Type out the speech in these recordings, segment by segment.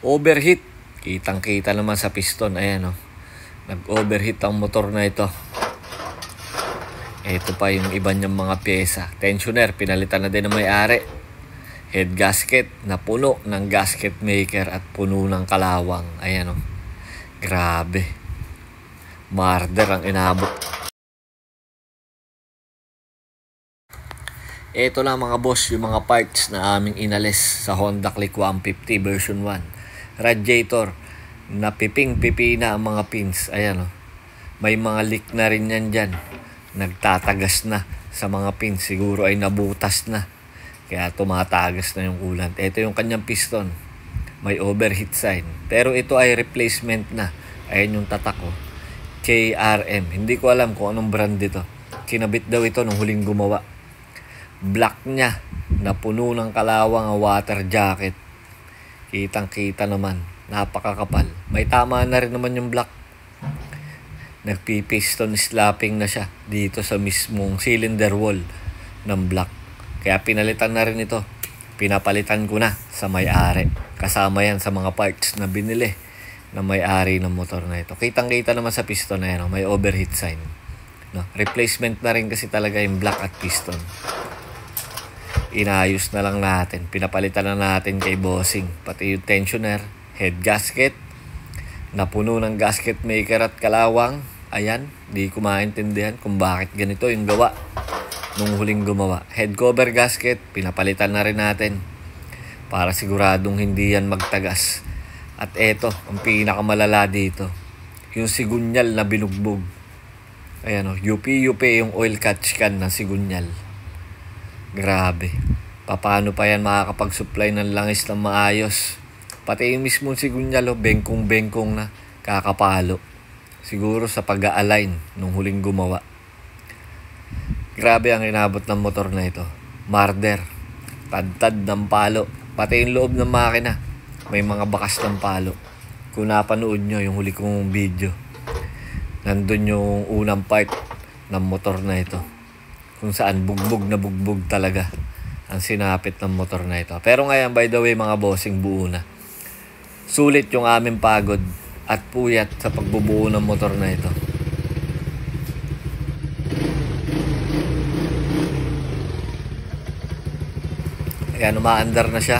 Overheat. Kitang-kita naman sa piston. Ayan o. Nag-overheat ang motor na ito. Ito pa yung iba niyang mga pyesa. Tensioner, pinalitan na din ng may-ari. Head gasket, na puno ng gasket maker at puno ng kalawang. Ayan o. Grabe. Marder ang inabot. Ito lang mga boss, yung mga parts na aming inalis sa Honda Click 150 version 1. Radiator, napiping-pipi na ang mga pins. Ayan o. May mga leak na rin yan dyan. Nagtatagas na sa mga pins. Siguro ay nabutas na. Kaya tumatagas na yung coolant. Ito yung kanyang piston. May overheat sign. Pero ito ay replacement na. Ayan yung tatak ko. KRM. Hindi ko alam kung anong brand ito. Kinabit daw ito nung huling gumawa. Black niya. Napuno ng kalawang ang water jacket. Kitang-kita naman. Napakakapal. May tama na rin naman yung black. Nagpipiston slapping na siya dito sa mismong cylinder wall ng black. Kaya pinalitan na rin ito. Pinapalitan ko na sa may-ari. Kasama yan sa mga parts na binili na may-ari ng motor na ito. Kitang-kita naman sa piston na yan. May overheat sign. No? Replacement na rin kasi talaga yung black at piston. Inayos na lang natin. Pinapalitan na natin kay bossing. Pati yung tensioner, head gasket, napuno ng gasket maker at kalawang. Ayan, di ko maintindihan kung bakit ganito yung gawa nung huling gumawa. Head cover gasket, pinapalitan na rin natin para siguradong hindi yan magtagas. At eto, ang pinakamalala dito, yung sigunyal na binugbog. Ayan o, yupi-yupi yung oil catch can ng sigunyal. Grabe. Paano pa yan makakapag-supply ng langis ng maayos? Pati yung mismong sigunyal o, bengkong-bengkong na, kakapalo. Siguro sa pag-a-align nung huling gumawa. Grabe ang inabot ng motor na ito. Marder. Tad-tad ng palo. Pati yung loob ng makina. May mga bakas ng palo. Kung napanood nyo yung huli kong video. Nandun yung unang part ng motor na ito. Kung saan bugbog na bugbog talaga ang sinapit ng motor na ito. Pero ngayon, by the way mga bossing, buo na. Sulit yung aming pagod at puyat sa pagbubuo ng motor na ito. Ayan, umaandar na siya.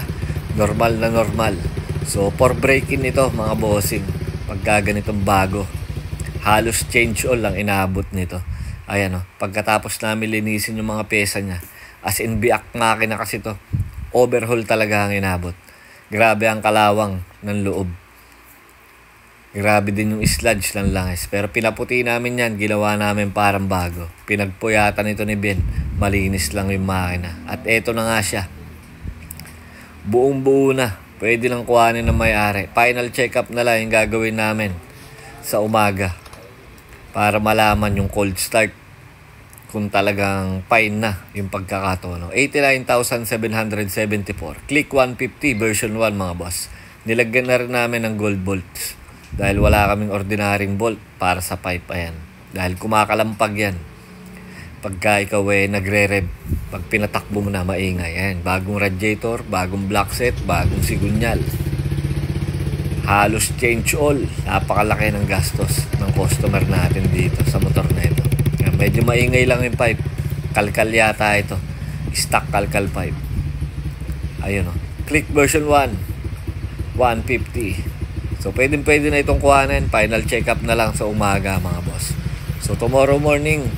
Normal na normal. So, for break-in ito mga bossing. Pagka ganitong bago. Halos change all ang inabot nito. Ayan o. Pagkatapos namin linisin yung mga pyesa niya. As in, biak makina kasi to. Overhaul talaga ang inabot. Grabe ang kalawang ng loob. Grabe din yung sludge ng langis. Pero pinaputi namin yan. Ginawa namin parang bago. Pinagpuyatan ito ni Ben. Malinis lang yung makina. At eto na nga siya. Buong buo na. Pwede lang kuhanin ng may-ari. Final check-up na lang yung gagawin namin sa umaga. Para malaman yung cold start. Kung talagang fine na yung pagkakatono. 89,774. Click 150 version 1 mga boss. Nilagyan na rin namin ng gold bolts. Dahil wala kaming ordinaryong bolt para sa pipe. Ayan. Dahil kumakalampag yan. Pagka ikaw nagre-rev, pag pinatakbo mo na maingay. Ayan. Bagong radiator, bagong block set, bagong sigunyal. Halos change all. Napakalaki ng gastos ng customer natin dito sa motor na ito. Ayan. Medyo maingay lang yung pipe. Kalkal yata ito. Stock kalkal pipe. Ayun o. Click version 1. 150. So, pwede na itong kuhanin. Final check-up na lang sa umaga, mga boss. So, tomorrow morning,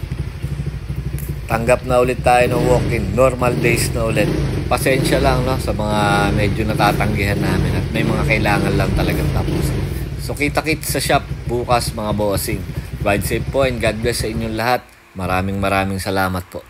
tanggap na ulit tayo ng walk-in. Normal days na ulit. Pasensya lang, no, sa mga medyo natatanggihan namin. At may mga kailangan lang talagang tapusin. So, kita-kits sa shop bukas, mga bossing. Ride safe po and God bless sa inyong lahat. Maraming salamat po.